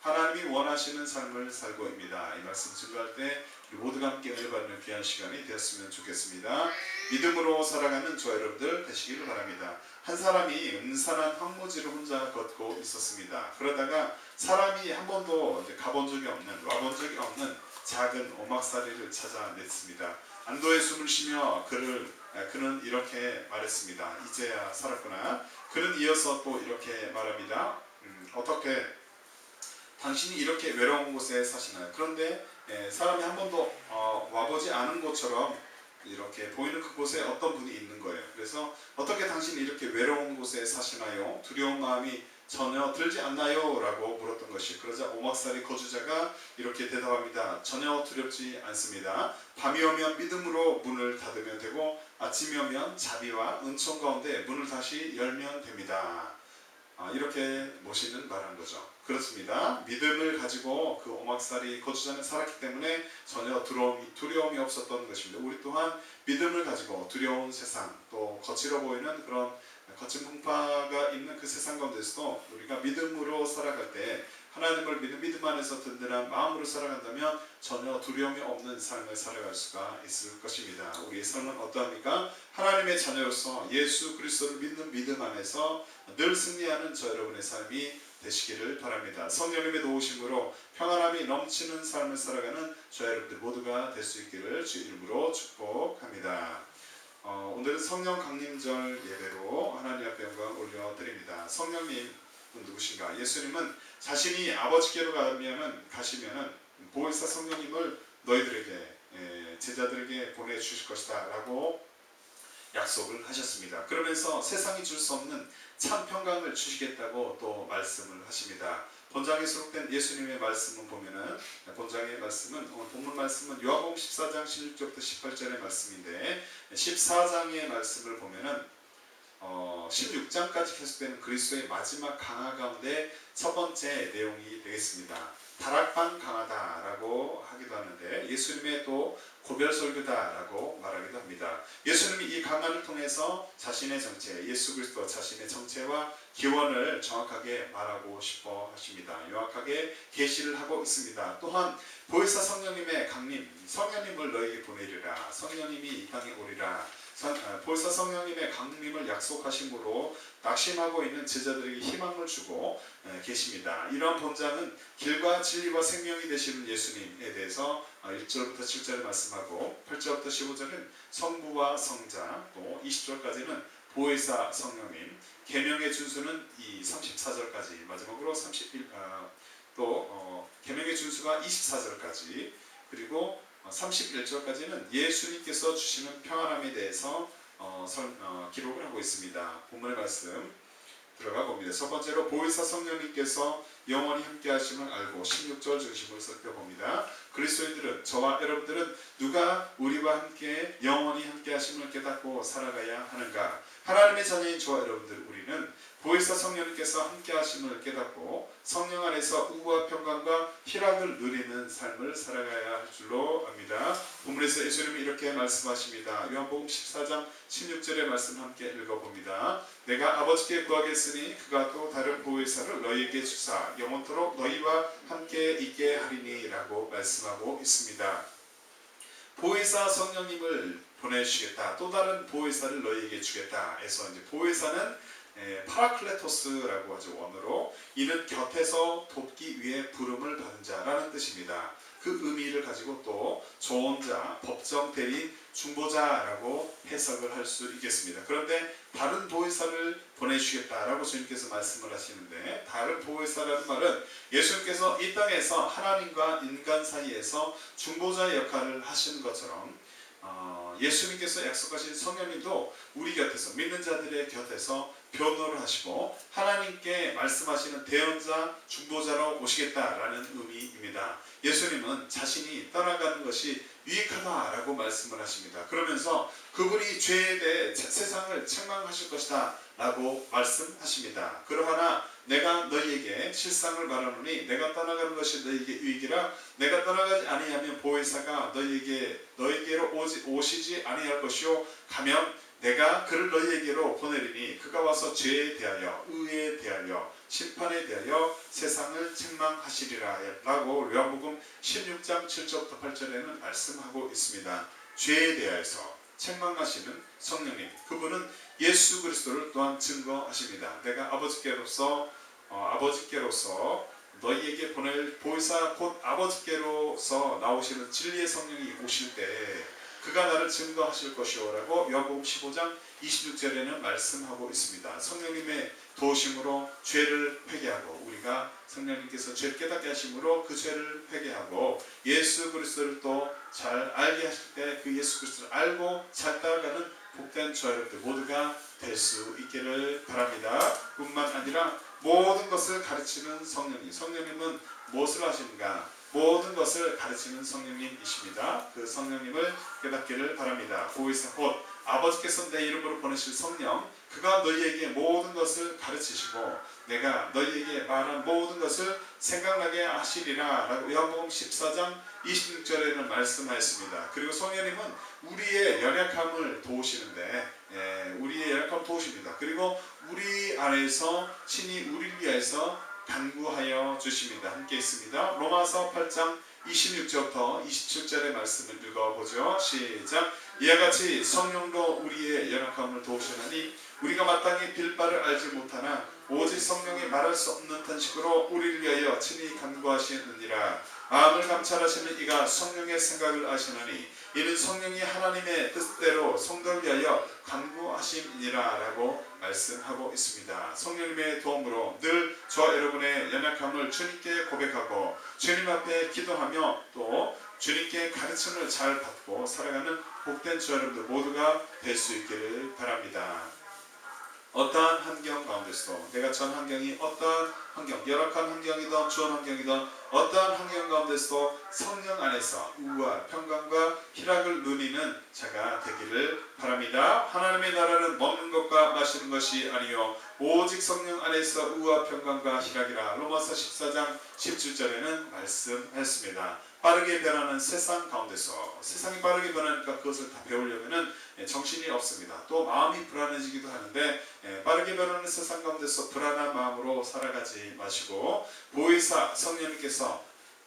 하나님이 원하시는 삶을 살고입니다. 이 말씀 증거할 때 우리 모두가 함께 은혜 받는 귀한 시간이 되었으면 좋겠습니다. 믿음으로 살아가는 저와 여러분들 되시기를 바랍니다. 한 사람이 음산한 황무지를 혼자 걷고 있었습니다. 그러다가 사람이 한 번도 가본 적이 없는, 와본 적이 없는 작은 오막살이를 찾아냈습니다. 안도의 숨을 쉬며 그는 이렇게 말했습니다. 이제야 살았구나. 그는 이어서 또 이렇게 말합니다. 어떻게 당신이 이렇게 외로운 곳에 사시나요? 그런데 사람이 한 번도 와보지 않은 것처럼 이렇게 보이는 그곳에 어떤 분이 있는 거예요. 그래서 어떻게 당신이 이렇게 외로운 곳에 사시나요? 두려운 마음이 전혀 들지 않나요? 라고 물었던 것이, 그러자 오막살이 거주자가 이렇게 대답합니다. 전혀 두렵지 않습니다. 밤이 오면 믿음으로 문을 닫으면 되고 아침이 오면 자비와 은총 가운데 문을 다시 열면 됩니다. 이렇게 모시는 말한 거죠. 그렇습니다. 믿음을 가지고 그 오막살이 거주자는 살았기 때문에 전혀 두려움이 없었던 것입니다. 우리 또한 믿음을 가지고 두려운 세상, 또 거칠어 보이는 그런 거친 풍파가 있는 그 세상 가운데서도 우리가 믿음으로 살아갈 때, 하나님을 믿음 안에서 든든한 마음으로 살아간다면 전혀 두려움이 없는 삶을 살아갈 수가 있을 것입니다. 우리의 삶은 어떠합니까? 하나님의 자녀로서 예수 그리스도를 믿는 믿음 안에서 늘 승리하는 저 여러분의 삶이 되시기를 바랍니다. 성령님의 도우심으로 평안함이 넘치는 삶을 살아가는 저 여러분들 모두가 될 수 있기를 주 이름으로 축복합니다. 오늘은 성령 강림절 예배로 하나님 앞에 영광 올려드립니다. 성령님은 누구신가? 예수님은 자신이 아버지께로 가시면은 보혜사 성령님을 너희들에게 제자들에게 보내주실 것이다 라고 약속을 하셨습니다. 그러면서 세상이 줄 수 없는 참 평강을 주시겠다고 또 말씀을 하십니다. 본장에 수록된 예수님의 말씀을 보면은, 본장의 말씀은, 오늘 본문 말씀은 요한복음 14장 16절부터 18절의 말씀인데, 14장의 말씀을 보면은 16장까지 계속되는 그리스도의 마지막 강화 가운데 첫 번째 내용이 되겠습니다. 다락방 강화다라고 하기도 하는데, 예수님의 또 고별설교다라고 말하기도 합니다. 예수님이 이 강화를 통해서 자신의 정체, 예수 그리스도 자신의 정체와 기원을 정확하게 말하고 싶어 하십니다. 명확하게 계시를 하고 있습니다. 또한 보혜사 성령님의 강림, 성령님을 너희에게 보내리라, 성령님이 이 땅에 오리라, 보혜사 성령님의 강림을 약속하심으로 낙심하고 있는 제자들에게 희망을 주고 계십니다. 이러한 본장은 길과 진리와 생명이 되시는 예수님에 대해서 1절부터 7절을 말씀하고, 8절부터 15절은 성부와 성자, 또 20절까지는 보혜사 성령님, 계명의 준수는 이 34절까지, 마지막으로 계명의 준수가 24절까지, 그리고 31절까지는 예수님께서 주시는 평안함에 대해서 기록을 하고 있습니다. 본문의 말씀 들어가 봅니다. 첫 번째로 보혜사 성령님께서 영원히 함께 하심을 알고, 16절 중심으로 살펴봅니다. 그리스도인들은, 저와 여러분들은 누가 우리와 함께 영원히 함께 하심을 깨닫고 살아가야 하는가? 하나님의 자녀인 저와 여러분들, 우리는 보혜사 성령님께서 함께 하심을 깨닫고 성령 안에서 우와 평강과 희락을 누리는 삶을 살아가야 할 줄로 압니다. 본문에서 예수님이 이렇게 말씀하십니다. 요한복음 14장 16절의 말씀 함께 읽어봅니다. 내가 아버지께 구하겠으니 그가 또 다른 보혜사를 너희에게 주사 영원토록 너희와 함께 있게 하리니 라고 말씀하고 있습니다. 보혜사 성령님을 보내주시겠다, 또 다른 보혜사를 너희에게 주겠다 해서, 이제 보혜사는 파라클레토스라고 하죠. 원어로 이는 곁에서 돕기 위해 부름을 받은 자라는 뜻입니다. 그 의미를 가지고 또 조언자, 법정 대리인, 중보자라고 해석을 할 수 있겠습니다. 그런데 다른 보혜사를 보내주시겠다라고 주님께서 말씀을 하시는데, 다른 보혜사라는 말은 예수님께서 이 땅에서 하나님과 인간 사이에서 중보자의 역할을 하시는 것처럼 예수님께서 약속하신 성령님도 우리 곁에서, 믿는 자들의 곁에서 변호를 하시고 하나님께 말씀하시는 대언자, 중보자로 오시겠다라는 의미입니다. 예수님은 자신이 떠나가는 것이 유익하다라고 말씀을 하십니다. 그러면서 그분이 죄에 대해 세상을 책망하실 것이다 라고 말씀하십니다. 그러하나 내가 너희에게 실상을 말하노니 내가 떠나가는 것이 너희에게 유익이라, 내가 떠나가지 아니하면 보혜사가 너희에게로 오시지 아니할 것이요, 가면 내가 그를 너희에게로 보내리니 그가 와서 죄에 대하여 의에 대하여 심판에 대하여 세상을 책망하시리라 라고 요한복음 16장 7절부터 8절에는 말씀하고 있습니다. 죄에 대하여서 책망하시는 성령님, 그분은 예수 그리스도를 또한 증거하십니다. 내가 아버지께로서 너희에게 보낼 보혜사 곧 아버지께로서 나오시는 진리의 성령이 오실 때 그가 나를 증거하실 것이오라고 요한복음 15장 26절에는 말씀하고 있습니다. 성령님의 도우심으로 죄를 회개하고, 우리가 성령님께서 죄를 깨닫게 하심으로 그 죄를 회개하고 예수 그리스도를 또 잘 알게 하실 때 그 예수 그리스도를 알고 잘 따라가는 복된 저와 여러분들 모두가 될 수 있기를 바랍니다. 뿐만 아니라 모든 것을 가르치는 성령님, 성령님은 무엇을 하시는가? 모든 것을 가르치는 성령님이십니다. 그 성령님을 깨닫기를 바랍니다. 보혜사 곧 아버지께서 내 이름으로 보내실 성령, 그가 너희에게 모든 것을 가르치시고 내가 너희에게 말한 모든 것을 생각나게 하시리라 라고 요한복음 14장 26절에는 말씀하였습니다. 그리고 성령님은 우리의 연약함을 도우시는데 우리의 연약함을 도우십니다. 그리고 우리 안에서 친히 우리를 위해서 간구하여 주십니다. 함께 있습니다. 로마서 8장 26절부터 27절의 말씀을 읽어보죠. 시작. 이와 같이 성령도 우리의 연약함을 도우시나니 우리가 마땅히 빌 바를 알지 못하나 오직 성령이 말할 수 없는 탄식으로 우리를 위하여 친히 간구하시느니라. 마음을 감찰하시는 이가 성령의 생각을 아시나니 이는 성령이 하나님의 뜻대로 성도를 위하여 간구하심이니라 라고 말씀하고 있습니다. 성령님의 도움으로 늘 저와 여러분의 연약함을 주님께 고백하고 주님 앞에 기도하며 또 주님께 가르침을 잘 받고 살아가는 복된 저와 여러분들 모두가 될 수 있기를 바랍니다. 어떠한 환경 가운데서도 내가 전 환경이 어떠한 환경, 열악한 환경이든 좋은 환경이든 어떠한 환경 가운데서도 성령 안에서 우와 평강과 희락을 누리는 자가 되기를 바랍니다. 하나님의 나라는 먹는 것과 마시는 것이 아니요 오직 성령 안에서 우와 평강과 희락이라. 로마서 14장 17절에는 말씀했습니다. 빠르게 변하는 세상 가운데서 세상이 빠르게 변하니까 그것을 다 배우려면 정신이 없습니다. 또 마음이 불안해지기도 하는데 빠르게 변하는 세상 가운데서 불안한 마음으로 살아가지 마시고 보혜사 성령님께서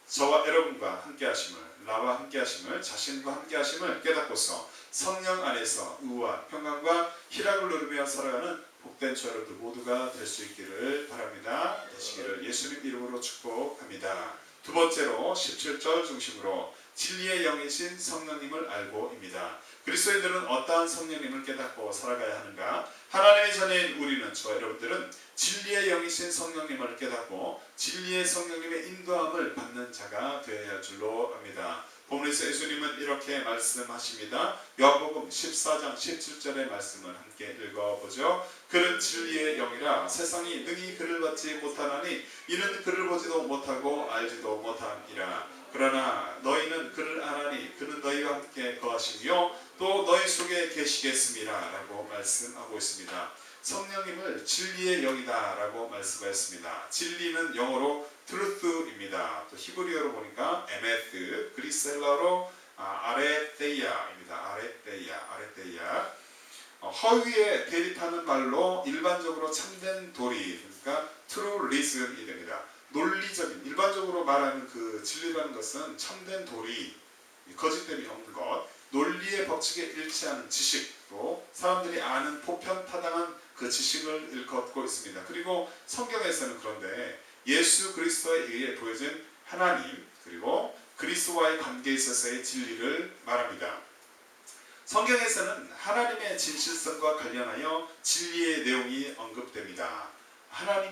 저와 여러분과 함께 하심을, 나와 함께 하심을, 자신과 함께 하심을 깨닫고서 성령 안에서 의와 평강과 희락을 누리며 살아가는 복된 저 여러분들 모두가 될 수 있기를 바랍니다. 되시기를 예수님 이름으로 축복합니다. 두 번째로 17절 중심으로 진리의 영이신 성령님을 알고입니다. 그리스도인들은 어떠한 성령님을 깨닫고 살아가야 하는가? 하나님의 자녀인 우리는, 저와 여러분들은 진리의 영이신 성령님을 깨닫고 진리의 성령님의 인도함을 받는 자가 되어야 할 줄로 압니다. 본문에서 예수님은 이렇게 말씀하십니다. 요한복음 14장 17절의 말씀을 함께 읽어보죠. 그는 진리의 영이라 세상이 능히 그를 받지 못하나니 이는 그를 보지도 못하고 알지도 못함이라. 그러나 너희는 그를 아나니 그는 너희와 함께 거하시며 또 너희 속에 계시겠습니다 라고 말씀하고 있습니다. 성령님을 진리의 영이다 라고 말씀하였습니다. 진리는 영어로 truth입니다. 또 히브리어로 보니까 에메트, 그리스헬라로 아레테이아입니다. 아레테이아. 허위에 대립하는 말로 일반적으로 참된 도리, 그러니까 truism이 됩니다. 논리적인, 일반적으로 말하는 그 진리라는 것은 참된 도리, 거짓됨이 없는 것, 논리의 법칙에 일치하는 지식, 또 사람들이 아는 보편 타당한 그 지식을 일컫고 있습니다. 그리고 성경에서는 그런데 예수 그리스도에 의해 보여진 하나님, 그리고 그리스도와의 관계에 있어서의 진리를 말합니다. 성경에서는 하나님의 진실성과 관련하여 진리의 내용이 언급됩니다. 하나님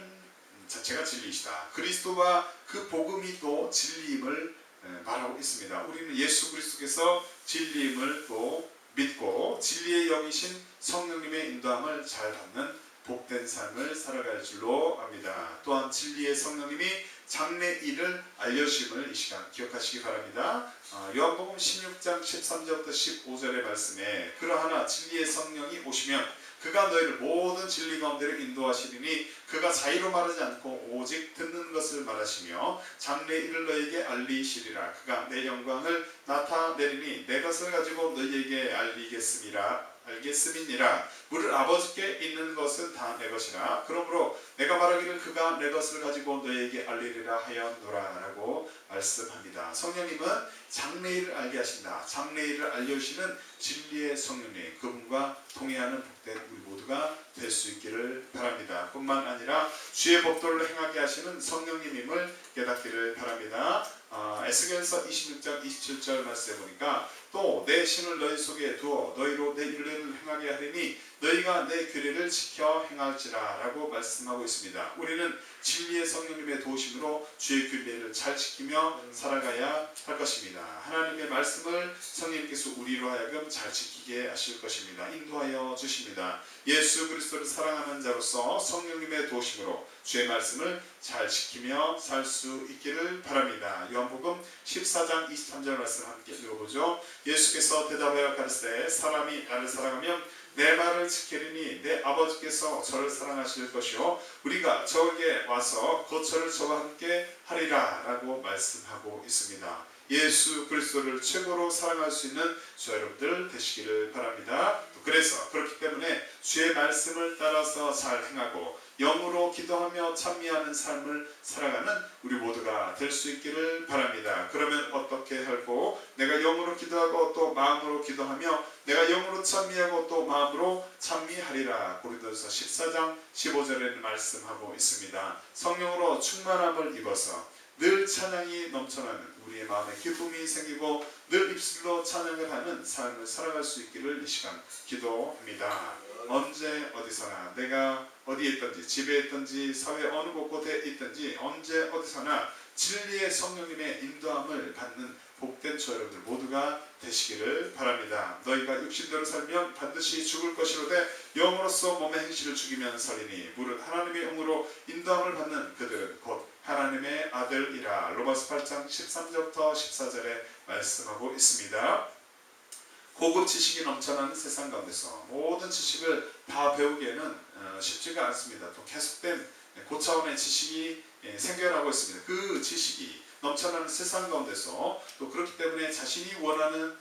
자체가 진리이시다. 그리스도와 그 복음이 또 진리임을 말하고 있습니다. 우리는 예수 그리스도께서 진리임을 또 믿고 진리의 영이신 성령님의 인도함을 잘 받는 복된 삶을 살아갈 줄로 압니다. 또한 진리의 성령님이 장래일을 알려주심을 이 시간 기억하시기 바랍니다. 요한복음 16장 13절부터 15절의 말씀에 그러하나 진리의 성령이 오시면 그가 너희를 모든 진리 가운데로 인도하시리니 그가 자의로 말하지 않고 오직 듣는 것을 말하시며 장래일을 너희에게 알리시리라. 그가 내 영광을 나타내리니 내 것을 가지고 너희에게 알리겠음이라 알겠음이니라. 무릇 아버지께 있는 것은 다 내 것이라. 그러므로 내가 말하기를 그가 내 것을 가지고 너에게 알리리라 하였노라 라고 말씀합니다. 성령님은 장래일을 알게 하신다. 장래일을 알려주시는 진리의 성령님, 그분과 동행하는 복된 우리 모두가 될 수 있기를 바랍니다. 뿐만 아니라 주의 법도를 행하게 하시는 성령님임을 깨닫기를 바랍니다. 에스겔서 26장 27절 말씀에 보니까 또 내 신을 너희 속에 두어 너희로 내 율례를 행하게 하리니 너희가 내 규례를 지켜 행할지라 라고 말씀하고 있습니다. 우리는 진리의 성령님의 도우심으로 주의 규례를 잘 지키며 살아가야 할 것입니다. 하나님의 말씀을 성령님께서 우리로 하여금 잘 지키게 하실 것입니다. 인도하여 주십니다. 예수 그리스도를 사랑하는 자로서 성령님의 도우심으로 주의 말씀을 잘 지키며 살 수 있기를 바랍니다. 요한복음 14장 23절 말씀 함께 읽어보죠. 예수께서 대답하여 가르치되 사람이 나를 사랑하면 내 말을 지키리니 내 아버지께서 저를 사랑하실 것이요 우리가 저에게 와서 곧 저를 저와 함께 하리라 라고 말씀하고 있습니다. 예수 그리스도를 최고로 사랑할 수 있는 저 여러분들 되시기를 바랍니다. 그래서 그렇기 때문에 주의 말씀을 따라서 잘 행하고 영으로 기도하며 찬미하는 삶을 살아가는 우리 모두가 될 수 있기를 바랍니다. 그러면 어떻게 하고 내가 영으로 기도하고 또 마음으로 기도하며 내가 영으로 찬미하고 또 마음으로 찬미하리라. 고린도서 14장 15절에는 말씀하고 있습니다. 성령으로 충만함을 입어서 늘 찬양이 넘쳐나는 우리의 마음에 기쁨이 생기고 늘 입술로 찬양을 하는 삶을 살아갈 수 있기를 이 시간 기도합니다. 언제 어디서나 내가 어디에 있든지 집에 있든지 사회 어느 곳곳에 있든지 언제 어디서나 진리의 성령님의 인도함을 받는 복된 저 여러분들 모두가 되시기를 바랍니다. 너희가 육신대로 살면 반드시 죽을 것이로되 영으로서 몸의 행실을 죽이면 살리니 무릇 하나님의 영으로 인도함을 받는 그들은 곧 하나님의 아들이라. 로마서 8장 13절부터 14절에 말씀하고 있습니다. 고급 지식이 넘쳐나는 세상 가운데서 모든 지식을 다 배우기에는 쉽지가 않습니다. 또 계속된 고차원의 지식이 생겨나고 있습니다. 그 지식이 넘쳐나는 세상 가운데서 또 그렇기 때문에 자신이 원하는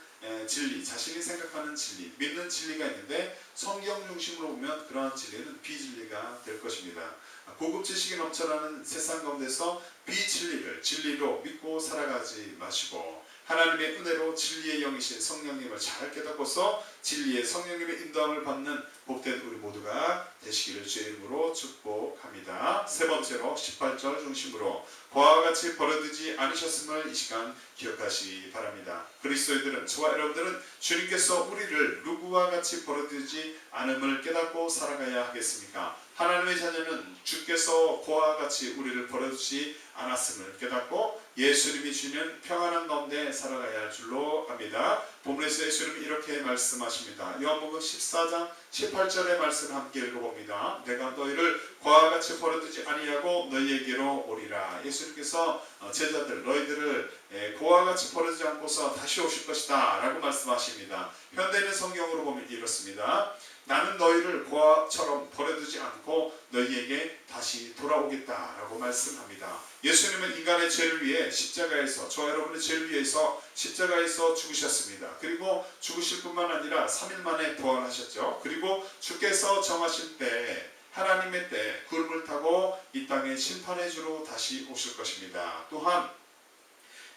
진리, 자신이 생각하는 진리, 믿는 진리가 있는데 성경 중심으로 보면 그러한 진리는 비진리가 될 것입니다. 고급 지식이 넘쳐나는 세상 가운데서 비진리를 진리로 믿고 살아가지 마시고 하나님의 은혜로 진리의 영이신 성령님을 잘 깨닫고서 진리의 성령님의 인도함을 받는 복된 우리 모두가 되시기를 주의 이름으로 축복합니다. 세 번째로 18절 중심으로 그와 같이 버려두지 않으셨음을 이 시간 기억하시기 바랍니다. 그리스도인들은 저와 여러분들은 주님께서 우리를 누구와 같이 버려두지 않음을 깨닫고 살아가야 하겠습니까? 하나님의 자녀는 주께서 그와 같이 우리를 버려두지 않았음을 깨닫고 예수님이 주는 평안한 가운데 살아가야 할 줄로 압니다. 본문에서 예수님이 이렇게 말씀하십니다. 요한복음 14장 18절의 말씀을 함께 읽어봅니다. 내가 너희를 그와 같이 버려두지 아니하고 너희에게로 오리라. 예수님께서 제자들 너희들을 그와 같이 버려두지 않고서 다시 오실 것이다 라고 말씀하십니다. 현대인의 성경으로 보면 이렇습니다. 나는 너희를 그와처럼 버려두지 않고 너희에게 다시 돌아오겠다라고 말씀합니다. 예수님은 인간의 죄를 위해 십자가에서 저와 여러분의 죄를 위해서 십자가에서 죽으셨습니다. 그리고 죽으실 뿐만 아니라 3일 만에 부활하셨죠. 그리고 주께서 정하신 때 하나님의 때 구름을 타고 이 땅에 심판의 주로 다시 오실 것입니다. 또한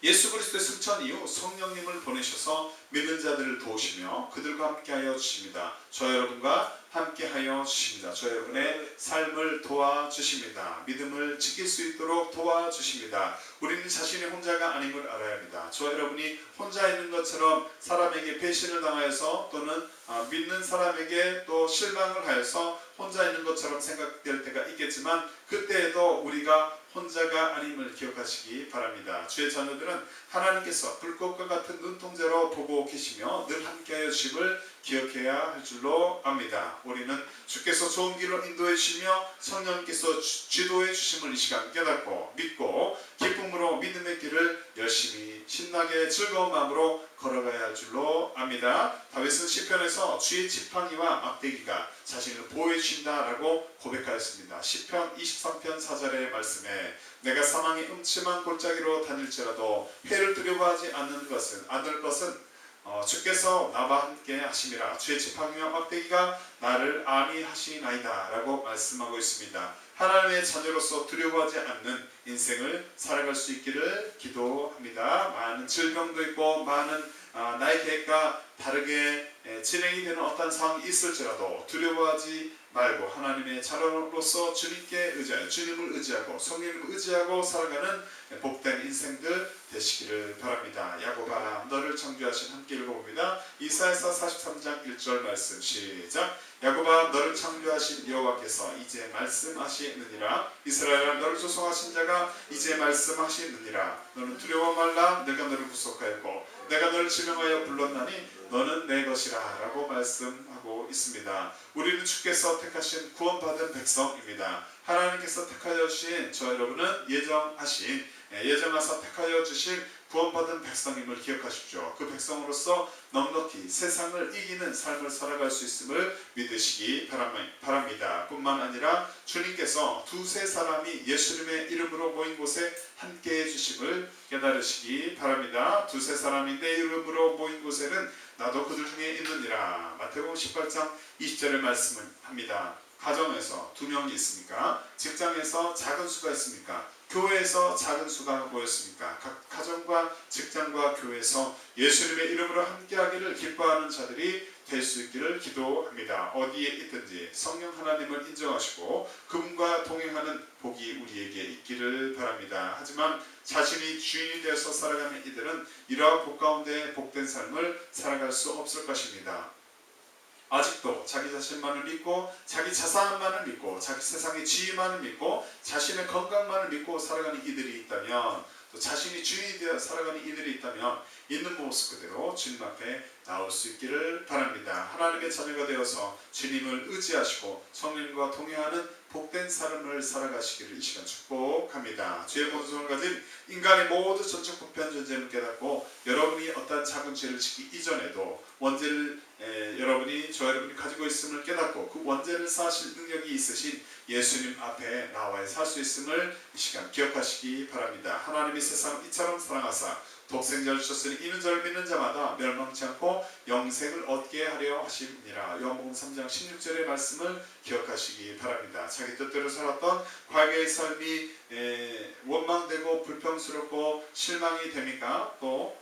예수 그리스도의 승천 이후 성령님을 보내셔서 믿는 자들을 도우시며 그들과 함께하여 주십니다. 저 여러분과 함께하여 주십니다. 저 여러분의 삶을 도와주십니다. 믿음을 지킬 수 있도록 도와주십니다. 우리는 자신이 혼자가 아닌 걸 알아야 합니다. 저 여러분이 혼자 있는 것처럼 사람에게 배신을 당하여서 또는 믿는 사람에게 또 실망을 하여서 혼자 있는 것처럼 생각될 때가 있겠지만 그때에도 우리가 혼자가 아님을 기억하시기 바랍니다. 주의 자녀들은 하나님께서 불꽃과 같은 눈동자로 보고 계시며 늘 함께하여 주심을 기억해야 할 줄로 압니다. 우리는 주께서 좋은 길로 인도해 주시며 성령님께서 지도해 주심을 이 시간 깨닫고 믿고 기쁨으로 믿음의 길을 열심히 신나게 즐거운 마음으로 걸어가야 할 줄로 압니다. 다윗은 시편에서 주의 지팡이와 막대기가 자신을 보호해 주신다라고 고백하였습니다. 시편 23편 4절의 말씀에 내가 사망의 음침한 골짜기로 다닐지라도 해를 두려워하지 않을 것은 주께서 나와 함께 하심이라 주의 지팡이와 막대기가 나를 안위하시나이다 라고 말씀하고 있습니다. 하나님의 자녀로서 두려워하지 않는 인생을 살아갈 수 있기를 기도합니다. 많은 질병도 있고 많은 나의 계획과 다르게 진행이 되는 어떤 상황이 있을지라도 두려워하지 말고 하나님의 자녀로서 주님께 의지하여 주님을 의지하고 성령님을 의지하고 살아가는 복된 인생들 되시기를 바랍니다. 야곱아 너를 창조하신 함께 읽어봅니다. 이사야서 43장 1절 말씀 시작. 야곱아 너를 창조하신 여호와께서 이제 말씀하시느니라. 이스라엘아 너를 조성하신 자가 이제 말씀하시느니라. 너는 두려워 말라. 내가 너를 구속하였고 내가 너를 지명하여 불렀나니 너는 내 것이라 라고 말씀하고 있습니다. 우리는 주께서 택하신 구원받은 백성입니다. 하나님께서 택하여 주신 저 여러분은 예정하사 택하여 주실 구원받은 백성임을 기억하십시오. 그 백성으로서 넉넉히 세상을 이기는 삶을 살아갈 수 있음을 믿으시기 바랍니다. 뿐만 아니라 주님께서 두세 사람이 예수님의 이름으로 모인 곳에 함께해 주심을 깨달으시기 바랍니다. 두세 사람이 내 이름으로 모인 곳에는 나도 그들 중에 있느니라. 마태복음 18장 20절의 말씀을 합니다. 가정에서 2명이 있습니까? 직장에서 작은 수가 있습니까? 교회에서 작은 수가 모였습니까? 각 가정과 직장과 교회에서 예수님의 이름으로 함께하기를 기뻐하는 자들이 될 수 있기를 기도합니다. 어디에 있든지 성령 하나님을 인정하시고 그분과 동행하는 복이 우리에게 있기를 바랍니다. 하지만 자신이 주인이 되어서 살아가는 이들은 이러한 복 가운데 복된 삶을 살아갈 수 없을 것입니다. 아직도 자기 자신만을 믿고 자기 자산만을 믿고 자기 세상의 지위만을 믿고 자신의 건강만을 믿고 살아가는 이들이 있다면, 또 자신이 주인이 되어 살아가는 이들이 있다면 있는 모습 그대로 주님 앞에 나올 수 있기를 바랍니다. 하나님의 자녀가 되어서 주님을 의지하시고 성령과 동행하는 복된 삶을 살아가시기를 이 시간 축복합니다. 죄의 본성을 가진 인간의 모두 전적 부패한 존재임을 깨닫고 여러분이 어떠한 작은 죄를 짓기 이전에도 원죄를 여러분이 가지고 있음을 깨닫고 그 원죄를 사실 능력이 있으신 예수님 앞에 나와야 살 수 있음을 이 시간 기억하시기 바랍니다. 하나님이 세상을 이처럼 사랑하사 독생자를 주셨으니 이는 저를 믿는 자마다 멸망치 않고 영생을 얻게 하려 하심이니라. 요한복음 3장 16절의 말씀을 기억하시기 바랍니다. 자기 뜻대로 살았던 과거의 삶이 원망되고 불평스럽고 실망이 됩니까? 또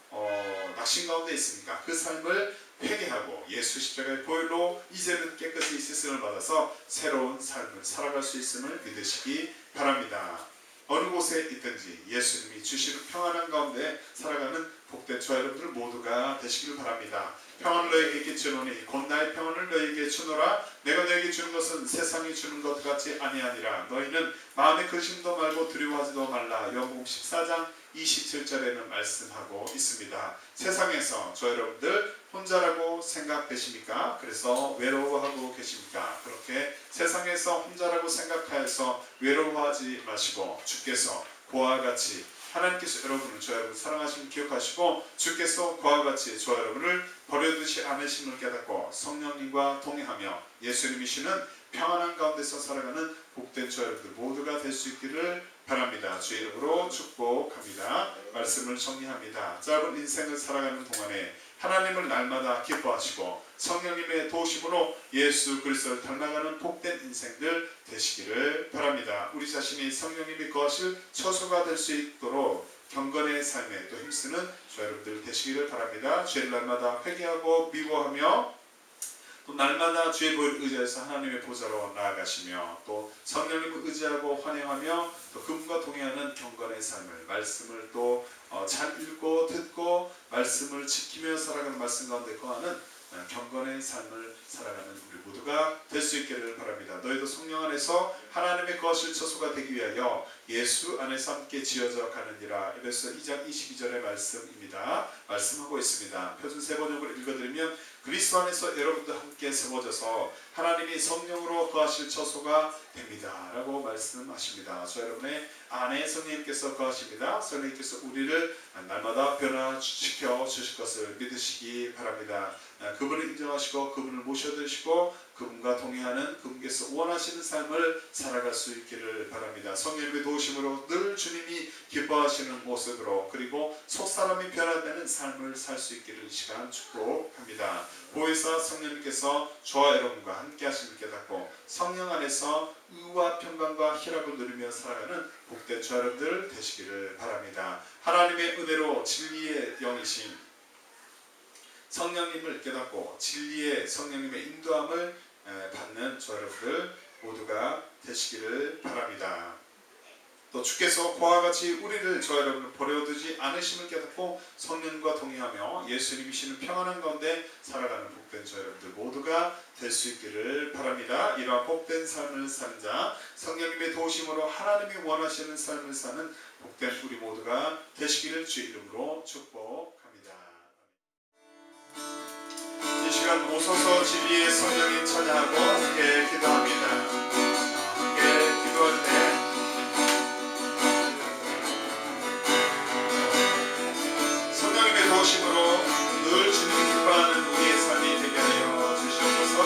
낙심 가운데 있습니까? 그 삶을 회개하고 예수 십자가의 보혈로 이제는 깨끗이 씻음을 받아서 새로운 삶을 살아갈 수 있음을 믿으시기 바랍니다. 어느 곳에 있든지 예수님이 주시는 평안한 가운데 살아가는 복된 저와 여러분들 모두가 되시길 바랍니다. 평안을 너에게 주노니 곧 나의 평안을 너에게 주노라. 내가 너에게 주는 것은 세상이 주는 것 같지 아니하니라. 너희는 마음에 근심도 말고 두려워하지도 말라. 요한복음 14장 27절에는 말씀하고 있습니다. 세상에서 저 여러분들 혼자라고 생각되십니까? 그래서 외로워하고 계십니까? 그렇게 세상에서 혼자라고 생각하여서 외로워하지 마시고 주께서 그와 같이 하나님께서 여러분을 저 여러분 사랑하심을 기억하시고 주께서 그와 같이 저 여러분을 버려두지 않으심을 깨닫고 성령님과 동행하며 예수님이시는 평안한 가운데서 살아가는 복된 저 여러분들 모두가 될 수 있기를 바랍니다. 주의 이름으로 축복합니다. 말씀을 정리합니다. 짧은 인생을 살아가는 동안에 하나님을 날마다 기뻐하시고 성령님의 도우심으로 예수 그리스도를 닮아가는 복된 인생들 되시기를 바랍니다. 우리 자신이 성령님이 거하실 처소가 될 수 있도록 경건의 삶에 또 힘쓰는 저 여러분들 되시기를 바랍니다. 죄를 날마다 회개하고 미워하며 또 날마다 주의 보혈을 의지해서 하나님의 보좌로 나아가시며 또 성령님을 의지하고 환영하며 또 그분과 동행하는 경건의 삶을 말씀을 또 잘 읽고 듣고 말씀을 지키며 살아가는 말씀 가운데 거하는 경건의 삶을 살아가는 우리 모두가 될 수 있기를 바랍니다. 너희도 성령 안에서 하나님의 거하실 처소가 되기 위하여 예수 안에서 함께 지어져 가느니라. 에베소 2장 22절의 말씀입니다. 말씀하고 있습니다. 표준 세번역을 읽어드리면 그리스도 안에서 여러분도 함께 세워져서 하나님이 성령으로 거하실 처소가 됩니다 라고 말씀하십니다. 저 여러분의 안에 성령님께서 거하십니다. 성령님께서 우리를 날마다 변화시켜 주실 것을 믿으시기 바랍니다. 그분을 인정하시고 그분을 모셔드시고 그분과 동행하는 그분께서 원하시는 삶을 살아갈 수 있기를 바랍니다. 성령님의 도우심으로 늘 주님이 기뻐하시는 모습으로 그리고 속사람이 변화되는 삶을 살 수 있기를 이 시간 축복합니다. 보혜사 성령님께서 저와 여러분과 함께 하심을 깨닫고 성령 안에서 의와 평강과 희락을 누리며 살아가는 복된 저와 여러분들 되시기를 바랍니다. 하나님의 은혜로 진리의 영이신 성령님을 깨닫고 진리의 성령님의 인도함을 받는 저와 여러분들 모두가 되시기를 바랍니다. 또 주께서 그와 같이 우리를 저와 여러분을 버려두지 않으심을 깨닫고 성령과 동행하며 예수님이시는 평안한 가운데 살아가는 복된 저와 여러분들 모두가 될 수 있기를 바랍니다. 이러한 복된 삶을 사는 자 성령님의 도우심으로 하나님이 원하시는 삶을 사는 복된 우리 모두가 되시기를 주의 이름으로 축복합니다. 이 시간 오소서 진리의 성령님 찬양하고 함께 기도합니다. 함께 기도할 때 성령님의 도우심으로 늘 주님 기뻐하는 우리의 삶이 되게 하여 주시옵소서.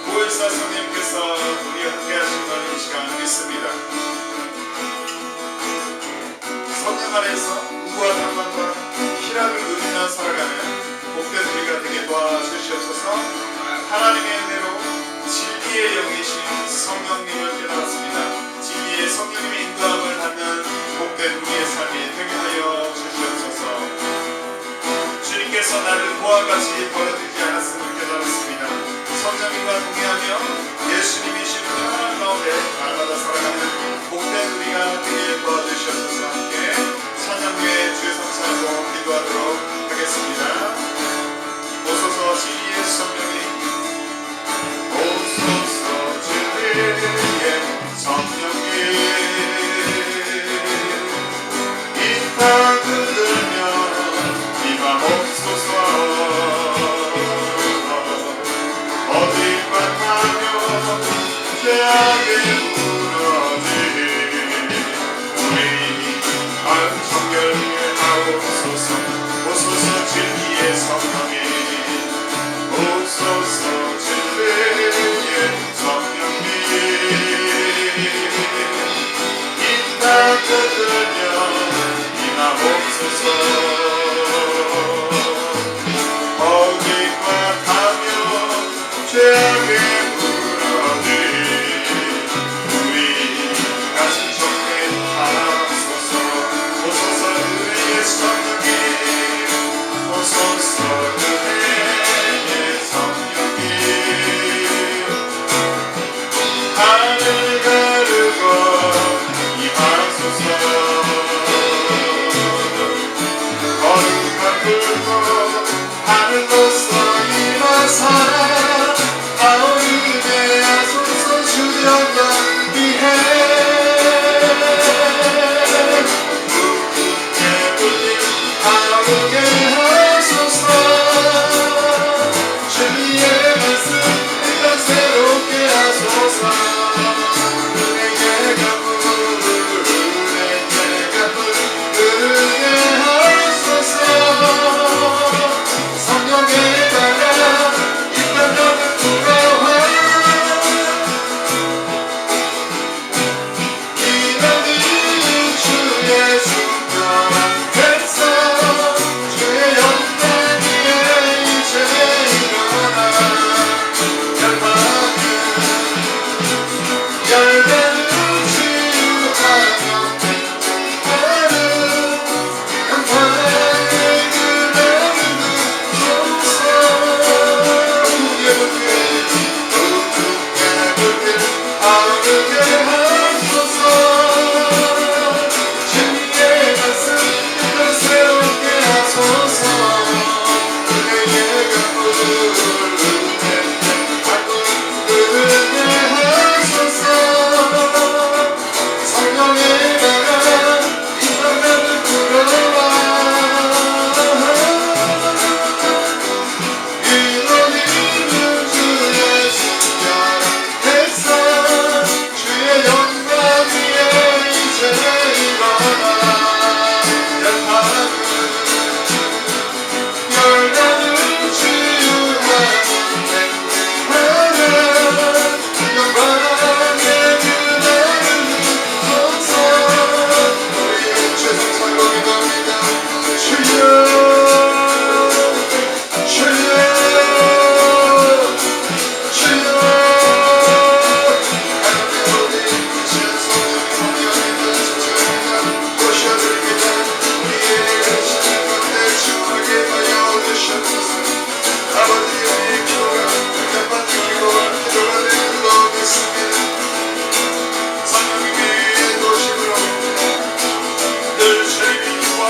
보혜사 성령님께서 우리와 함께 하신 걸 이 시간 믿습니다. 성령 안에서 의와 평강과 희락을 누리며 살아가는 복된 우리가 되게 도와주시옵소서. 하나님의 은혜로 진리의 영이신 성령님을 깨달았습니다. 진리의 성령님의 인도함을 받는 복된 우리의 삶이 되게 하여 주시옵소서. 주님께서 나를 그와 같이 버려두지 않았음을 깨달았습니다. 성령님과 동행하며 예수님이신 평안한 가운데 날마다 살아가는 복된 우리가 되게 도와주시옵소서. 함께 찬양 후에 주의 성찬하고 기도하도록 하겠습니다. 오소서 진리의 성령님, 오소서 진리의 성령님, 이 땅 흔들며 임하옵소서. 어딜만 가며 죄악에 무너진 우리 마음 정결케 하옵소서. 오소서 진리의 성령님, 오소서 진리의 성령님, 이 땅 흔들며 임하옵소서. 어디와 가며 죄악에 무너진 우리 가슴 정케 하옵소서. 오소서 은혜의 성령님, 오소서 은혜의 성령님, 하늘 가르고 임하소서. 어둠만 불고 하늘로서 일어서 아우르게 하소서. 주정과 위해 붉게 불림 아우르게 하소서. 주의 말씀 일단 새롭게 하소서. 은혜의 강물 은혜의 강물 흐르게 하소서. 성령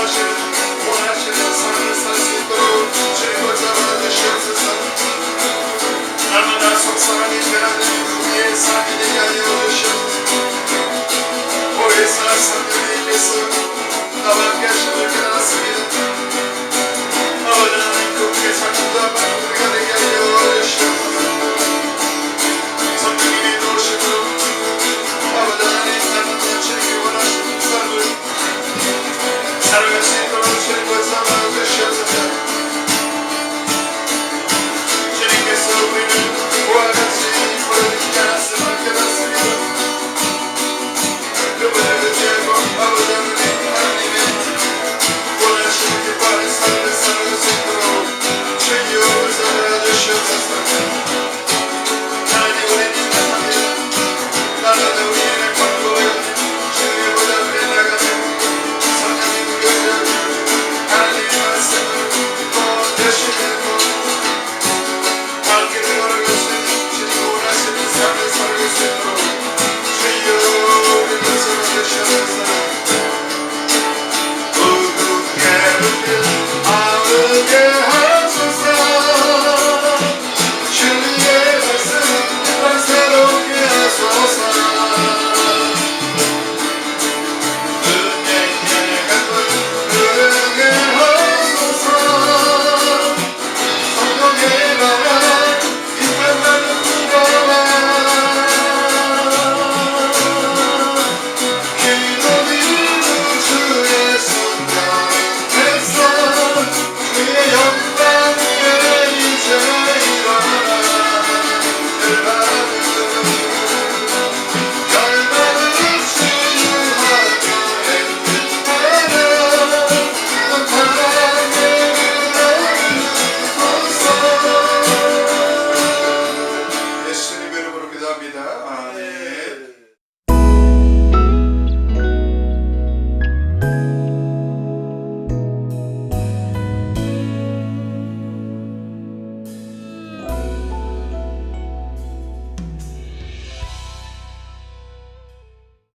기뻐하시고